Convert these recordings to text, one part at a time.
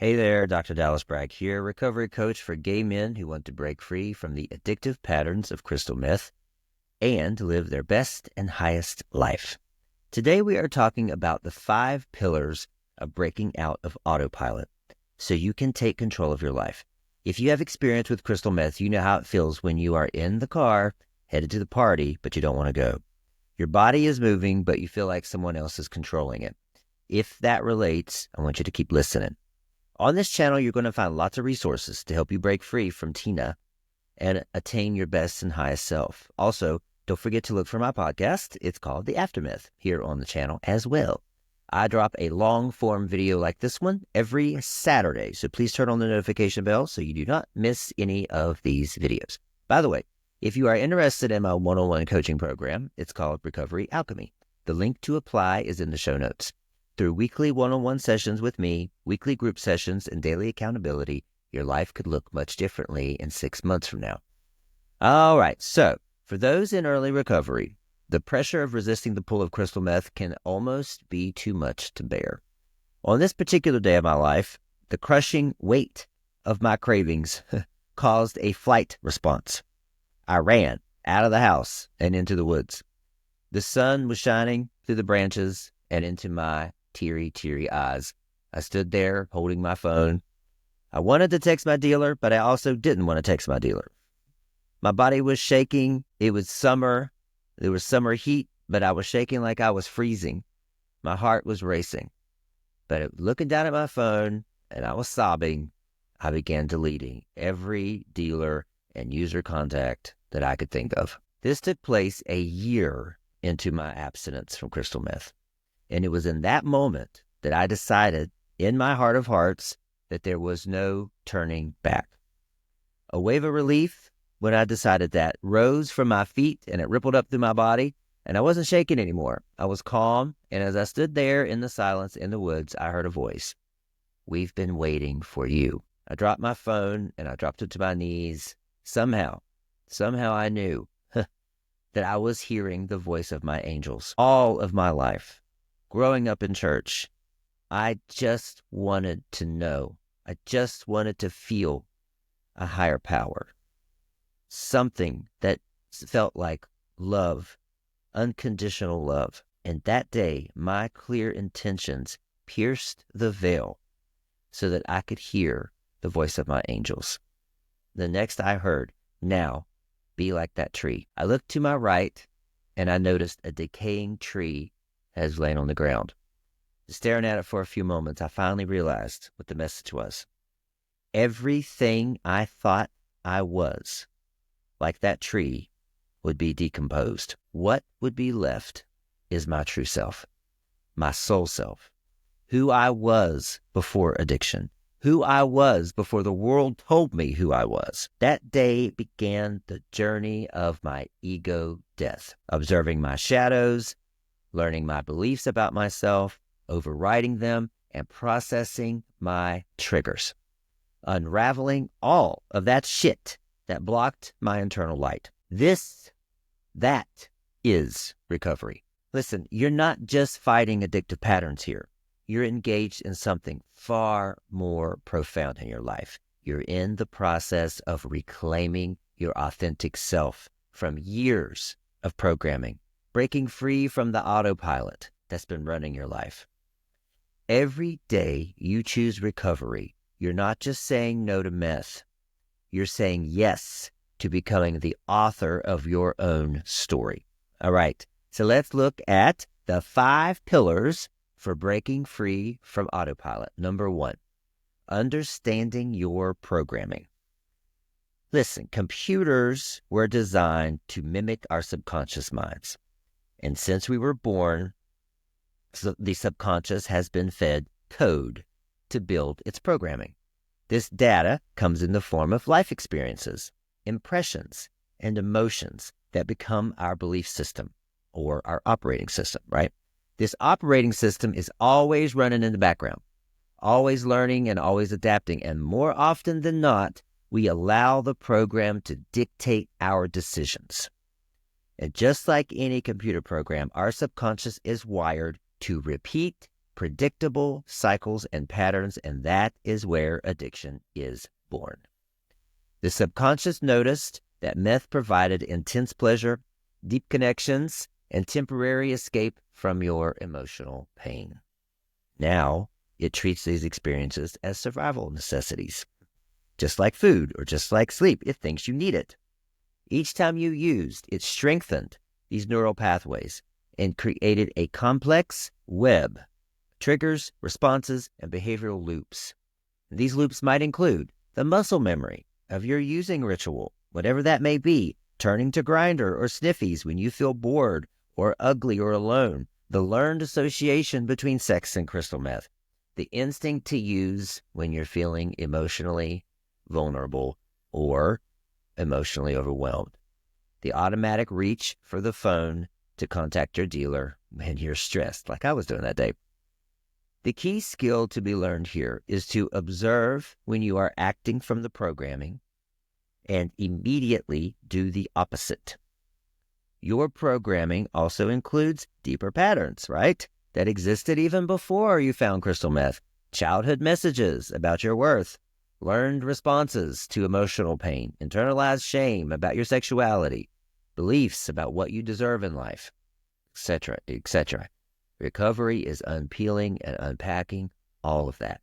Hey there, Dr. Dallas Bragg here, recovery coach for gay men who want to break free from the addictive patterns of crystal meth and live their best and highest life. Today we are talking about the 5 pillars of breaking out of autopilot so you can take control of your life. If you have experience with crystal meth, you know how it feels when you are in the car, headed to the party, but you don't want to go. Your body is moving, but you feel like someone else is controlling it. If that relates, I want you to keep listening. On this channel, you're going to find lots of resources to help you break free from TINA and attain your best and highest self. Also, don't forget to look for my podcast. It's called The Aftermath here on the channel as well. I drop a long-form video like this one every Saturday, so please turn on the notification bell so you do not miss any of these videos. By the way, if you are interested in my one-on-one coaching program, it's called Recovery Alchemy. The link to apply is in the show notes. Through weekly one-on-one sessions with me, weekly group sessions, and daily accountability, your life could look much differently in 6 months from now. All right, so for those in early recovery, the pressure of resisting the pull of crystal meth can almost be too much to bear. On this particular day of my life, the crushing weight of my cravings caused a flight response. I ran out of the house and into the woods. The sun was shining through the branches and into my teary eyes. I stood there holding my phone. I wanted to text my dealer, but I also didn't want to text my dealer. My body was shaking. It was summer. There was summer heat, but I was shaking like I was freezing. My heart was racing. But looking down at my phone, and I was sobbing, I began deleting every dealer and user contact that I could think of. This took place a year into my abstinence from crystal meth. And it was in that moment that I decided in my heart of hearts that there was no turning back. A wave of relief when I decided that rose from my feet and it rippled up through my body, and I wasn't shaking anymore. I was calm, and as I stood there in the silence in the woods, I heard a voice. "We've been waiting for you." I dropped my phone and I dropped it to my knees. Somehow I knew that I was hearing the voice of my angels. All of my life, growing up in church, I just wanted to know. I just wanted to feel a higher power. Something that felt like love, unconditional love. And that day, my clear intentions pierced the veil so that I could hear the voice of my angels. The next I heard, "Now, be like that tree." I looked to my right and I noticed a decaying tree has lain on the ground. Staring at it for a few moments, I finally realized what the message was. Everything I thought I was, like that tree, would be decomposed. What would be left is my true self, my soul self, who I was before addiction, who I was before the world told me who I was. That day began the journey of my ego death, observing my shadows, learning my beliefs about myself, overriding them, and processing my triggers, unraveling all of that shit that blocked my internal light. That is recovery. Listen, you're not just fighting addictive patterns here. You're engaged in something far more profound in your life. You're in the process of reclaiming your authentic self from years of programming, breaking free from the autopilot that's been running your life. Every day you choose recovery, you're not just saying no to meth. You're saying yes to becoming the author of your own story. All right, so let's look at the 5 pillars for breaking free from autopilot. Number 1, understanding your programming. Listen, computers were designed to mimic our subconscious minds. And since we were born, the subconscious has been fed code to build its programming. This data comes in the form of life experiences, impressions, and emotions that become our belief system or our operating system, right? This operating system is always running in the background, always learning and always adapting. And more often than not, we allow the program to dictate our decisions. And just like any computer program, our subconscious is wired to repeat predictable cycles and patterns, and that is where addiction is born. The subconscious noticed that meth provided intense pleasure, deep connections, and temporary escape from your emotional pain. Now, it treats these experiences as survival necessities. Just like food or just like sleep, it thinks you need it. Each time you used, it strengthened these neural pathways and created a complex web, triggers, responses, and behavioral loops. These loops might include the muscle memory of your using ritual, whatever that may be, turning to Grindr or Sniffies when you feel bored or ugly or alone, the learned association between sex and crystal meth, the instinct to use when you're feeling emotionally vulnerable or emotionally overwhelmed, the automatic reach for the phone to contact your dealer when you're stressed, like I was doing that day. The key skill to be learned here is to observe when you are acting from the programming and immediately do the opposite. Your programming also includes deeper patterns, right? That existed even before you found crystal meth. Childhood messages about your worth, learned responses to emotional pain, internalized shame about your sexuality, beliefs about what you deserve in life, etc., etc. Recovery is unpeeling and unpacking all of that.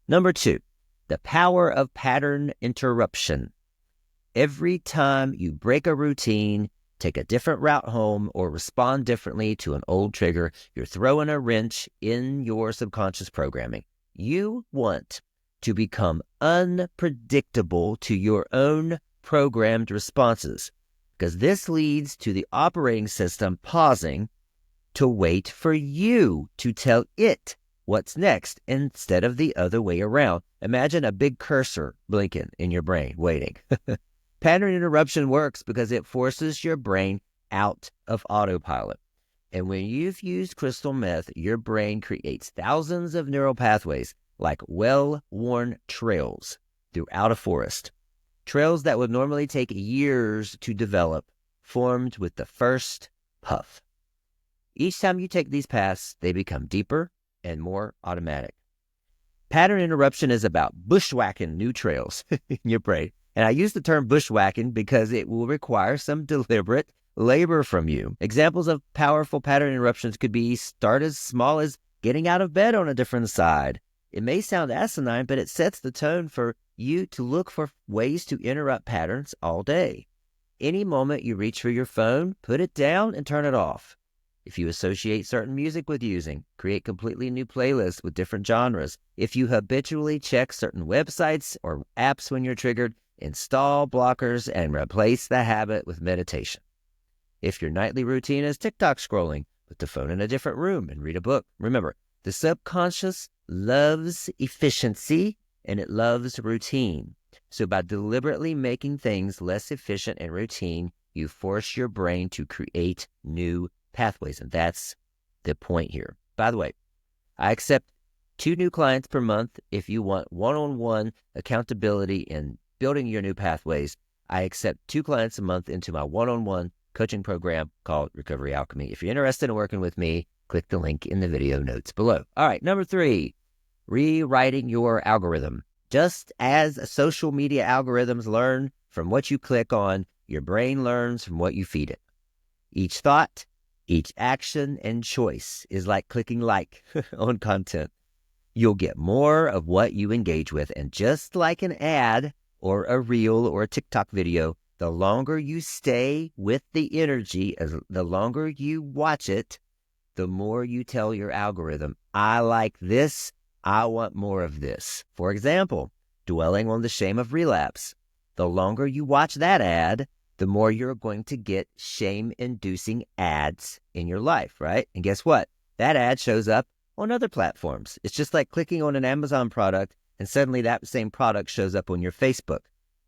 Number 2, the power of pattern interruption. Every time you break a routine, take a different route home, or respond differently to an old trigger, you're throwing a wrench in your subconscious programming. You want to become unpredictable to your own programmed responses, because this leads to the operating system pausing to wait for you to tell it what's next instead of the other way around. Imagine a big cursor blinking in your brain, waiting. Pattern interruption works because it forces your brain out of autopilot. And when you've used crystal meth, your brain creates thousands of neural pathways like well-worn trails throughout a forest. Trails that would normally take years to develop, formed with the first puff. Each time you take these paths, they become deeper and more automatic. Pattern interruption is about bushwhacking new trails in your brain. And I use the term bushwhacking because it will require some deliberate labor from you. Examples of powerful pattern interruptions could be start as small as getting out of bed on a different side. It may sound asinine, but it sets the tone for you to look for ways to interrupt patterns all day. Any moment you reach for your phone, put it down and turn it off. If you associate certain music with using, create completely new playlists with different genres. If you habitually check certain websites or apps when you're triggered, install blockers and replace the habit with meditation. If your nightly routine is TikTok scrolling, put the phone in a different room and read a book. Remember, the subconscious loves efficiency and it loves routine. So by deliberately making things less efficient and routine, you force your brain to create new pathways. And that's the point here. By the way, I accept 2 new clients per month. If you want one-on-one accountability in building your new pathways, I accept 2 clients a month into my one-on-one coaching program called Recovery Alchemy. If you're interested in working with me, click the link in the video notes below. All right, number 3, rewriting your algorithm. Just as social media algorithms learn from what you click on, your brain learns from what you feed it. Each thought, each action and choice is like clicking like on content. You'll get more of what you engage with. And just like an ad or a reel or a TikTok video, the longer you stay with the energy, the longer you watch it, the more you tell your algorithm, I like this, I want more of this. For example, dwelling on the shame of relapse. The longer you watch that ad, the more you're going to get shame-inducing ads in your life, right? And guess what? That ad shows up on other platforms. It's just like clicking on an Amazon product and suddenly that same product shows up on your Facebook.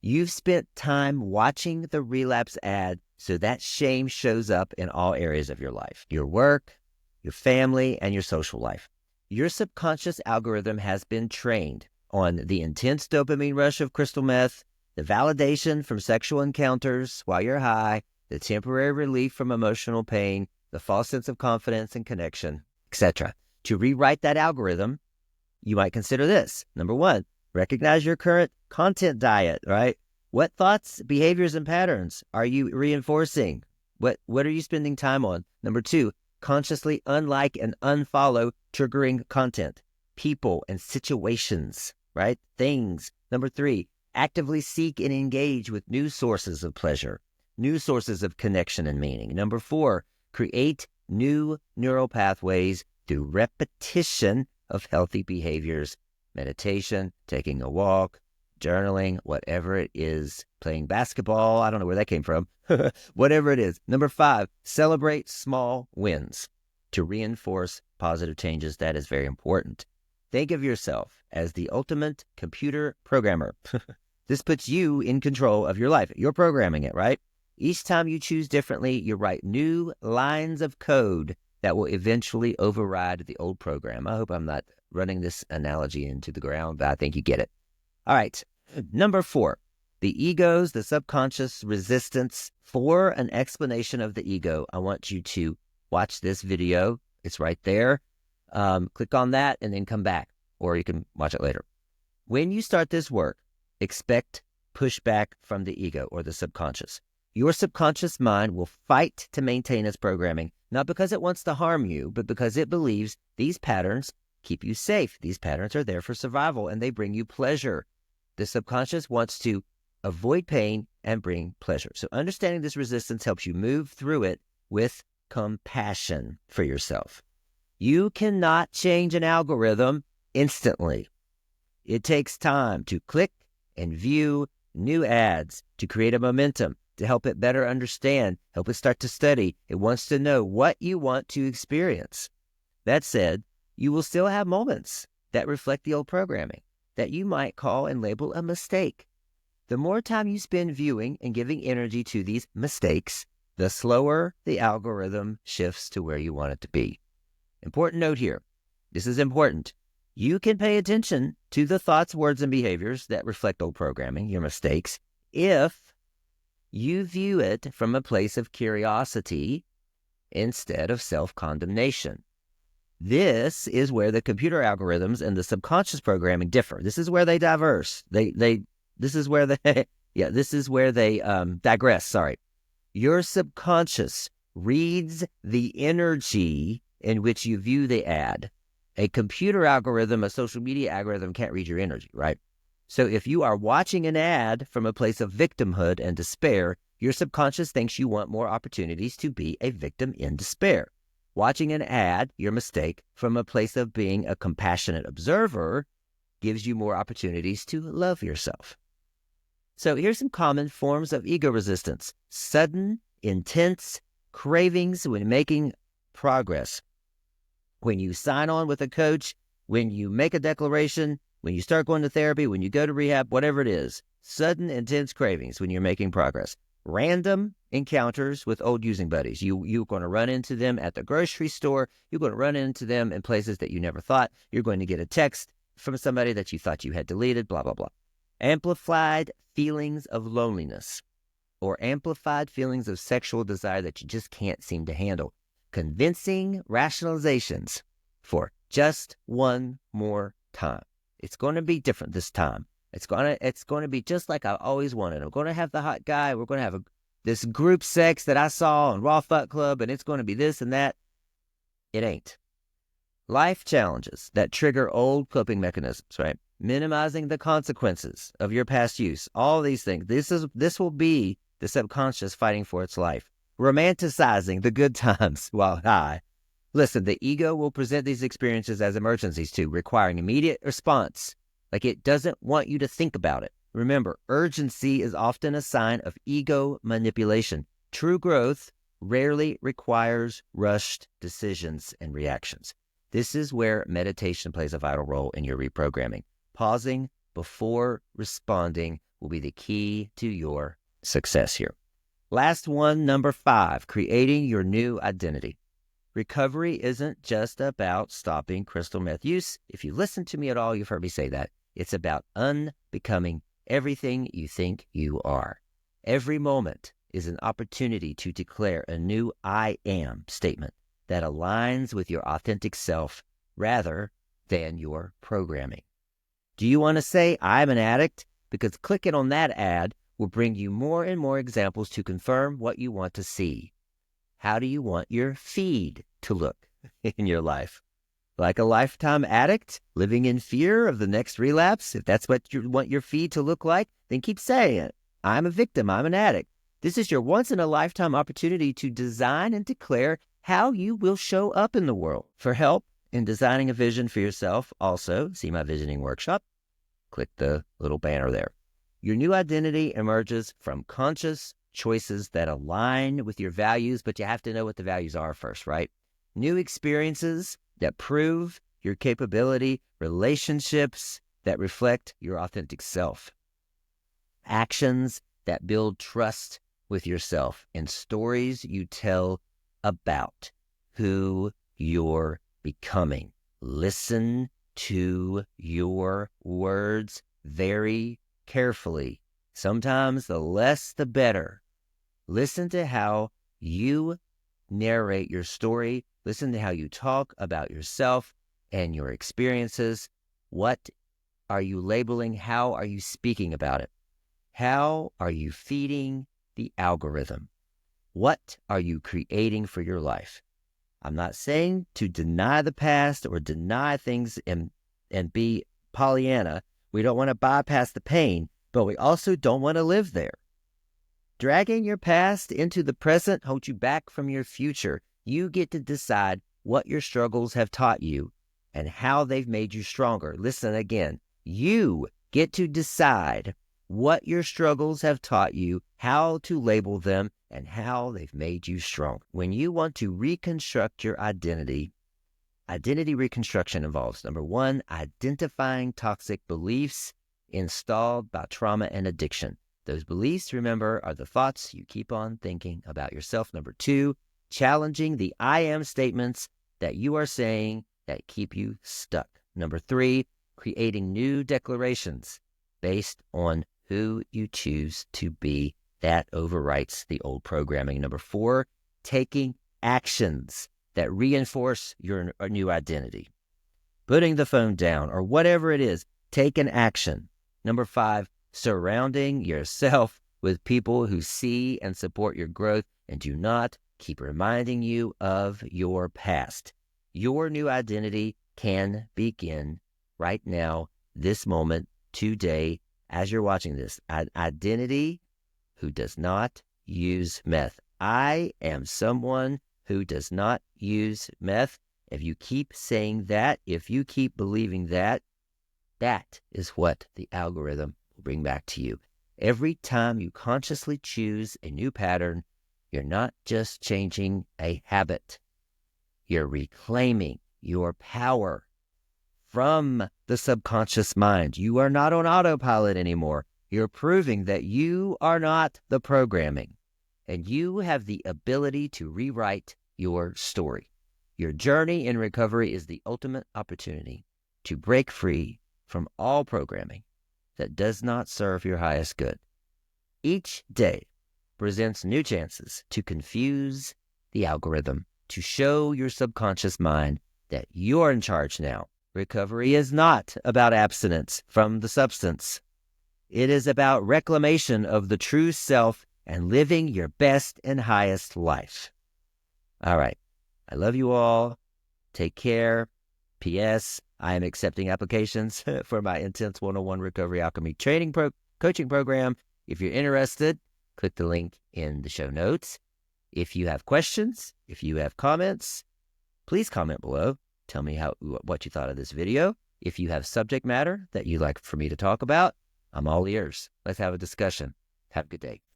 You've spent time watching the relapse ad, so that shame shows up in all areas of your life, your work, your family, and your social life. Your subconscious algorithm has been trained on the intense dopamine rush of crystal meth, the validation from sexual encounters while you're high, the temporary relief from emotional pain, the false sense of confidence and connection, etc. To rewrite that algorithm, you might consider this. Number one, recognize your current content diet, right? What thoughts, behaviors, and patterns are you reinforcing? What are you spending time on? Number two, consciously unlike and unfollow triggering content, people and situations, right? Things. Number three, actively seek and engage with new sources of pleasure, new sources of connection and meaning. Number four, create new neural pathways through repetition of healthy behaviors, meditation, taking a walk, journaling, whatever it is, playing basketball. I don't know where that came from. Whatever it is. Number five, celebrate small wins to reinforce positive changes. That is very important. Think of yourself as the ultimate computer programmer. This puts you in control of your life. You're programming it, right? Each time you choose differently, you write new lines of code that will eventually override the old program. I hope I'm not running this analogy into the ground, but I think you get it. All right. Number four, the egos, the subconscious resistance. For an explanation of the ego, I want you to watch this video. It's right there. Click on that and then come back, or you can watch it later. When you start this work, expect pushback from the ego or the subconscious. Your subconscious mind will fight to maintain its programming, not because it wants to harm you, but because it believes these patterns keep you safe. These patterns are there for survival, and they bring you pleasure. The subconscious wants to avoid pain and bring pleasure. So understanding this resistance helps you move through it with compassion for yourself. You cannot change an algorithm instantly. It takes time to click and view new ads, to create a momentum, to help it better understand, help it start to study. It wants to know what you want to experience. That said, you will still have moments that reflect the old programming that you might call and label a mistake. The more time you spend viewing and giving energy to these mistakes, the slower the algorithm shifts to where you want it to be. Important note here. This is important. You can pay attention to the thoughts, words, and behaviors that reflect old programming, your mistakes, if you view it from a place of curiosity instead of self-condemnation. This is where the computer algorithms and the subconscious programming differ. This is where they diverse. This is where they digress. Sorry. Your subconscious reads the energy in which you view the ad. A computer algorithm, a social media algorithm can't read your energy, right? So if you are watching an ad from a place of victimhood and despair, your subconscious thinks you want more opportunities to be a victim in despair. Watching an ad, your mistake, from a place of being a compassionate observer gives you more opportunities to love yourself. So here's some common forms of ego resistance. Sudden, intense cravings when making progress. When you sign on with a coach, when you make a declaration, when you start going to therapy, when you go to rehab, whatever it is, sudden, intense cravings when you're making progress. Random encounters with old using buddies. You're going to run into them at the grocery store. You're going to run into them in places that you never thought. You're going to get a text from somebody that you thought you had deleted, blah, blah, blah. Amplified feelings of loneliness or amplified feelings of sexual desire that you just can't seem to handle. Convincing rationalizations for just one more time. It's going to be different this time. It's going to be just like I always wanted. I'm going to have the hot guy. We're going to have this group sex that I saw on Raw Fuck Club, and it's going to be this and that. It ain't. Life challenges that trigger old coping mechanisms, right? Minimizing the consequences of your past use. All these things. This will be the subconscious fighting for its life. Romanticizing the good times while high. Listen, the ego will present these experiences as emergencies too, requiring immediate response. Like it doesn't want you to think about it. Remember, urgency is often a sign of ego manipulation. True growth rarely requires rushed decisions and reactions. This is where meditation plays a vital role in your reprogramming. Pausing before responding will be the key to your success here. Last one, number 5, creating your new identity. Recovery isn't just about stopping crystal meth use. If you listen to me at all, you've heard me say that. It's about unbecoming everything you think you are. Every moment is an opportunity to declare a new I am statement that aligns with your authentic self rather than your programming. Do you want to say, I'm an addict? Because clicking on that ad will bring you more and more examples to confirm what you want to see. How do you want your feed to look in your life? Like a lifetime addict living in fear of the next relapse? If that's what you want your feed to look like, then keep saying it. I'm a victim. I'm an addict. This is your once-in-a-lifetime opportunity to design and declare how you will show up in the world. For help in designing a vision for yourself, also see my visioning workshop. Click the little banner there. Your new identity emerges from conscious choices that align with your values, but you have to know what the values are first, right? New experiences that prove your capability, relationships that reflect your authentic self, actions that build trust with yourself, and stories you tell about who you're becoming. Listen to your words very carefully. Sometimes the less the better. Listen to how you narrate your story. Listen to how you talk about yourself and your experiences. What are you labeling? How are you speaking about it? How are you feeding the algorithm? What are you creating for your life? I'm not saying to deny the past or deny things and be Pollyanna. We don't want to bypass the pain, but we also don't want to live there. Dragging your past into the present holds you back from your future. You get to decide what your struggles have taught you and how they've made you stronger. Listen again. You get to decide what your struggles have taught you, how to label them, and how they've made you strong. When you want to reconstruct your identity reconstruction involves, number one, identifying toxic beliefs installed by trauma and addiction. Those beliefs, remember, are the thoughts you keep on thinking about yourself. Number two, challenging the I am statements that you are saying that keep you stuck. Number three, creating new declarations based on who you choose to be. That overwrites the old programming. Number four, taking actions that reinforce your new identity. Putting the phone down or whatever it is, take an action. Number five, surrounding yourself with people who see and support your growth and do not keep reminding you of your past. Your new identity can begin right now, this moment, today, as you're watching this. An identity who does not use meth. I am someone who does not use meth. If you keep saying that, if you keep believing that, that is what the algorithm will bring back to you. Every time you consciously choose a new pattern, you're not just changing a habit. You're reclaiming your power from the subconscious mind. You are not on autopilot anymore. You're proving that you are not the programming, and you have the ability to rewrite your story. Your journey in recovery is the ultimate opportunity to break free from all programming that does not serve your highest good. Each day presents new chances to confuse the algorithm, to show your subconscious mind that you're in charge now. Recovery is not about abstinence from the substance. It is about reclamation of the true self and living your best and highest life. All right. I love you all. Take care. P.S. I am accepting applications for my Intense 101 Recovery Alchemy Training Coaching Program. If you're interested, click the link in the show notes. If you have questions, if you have comments, please comment below. Tell me what you thought of this video. If you have subject matter that you'd like for me to talk about, I'm all ears. Let's have a discussion. Have a good day.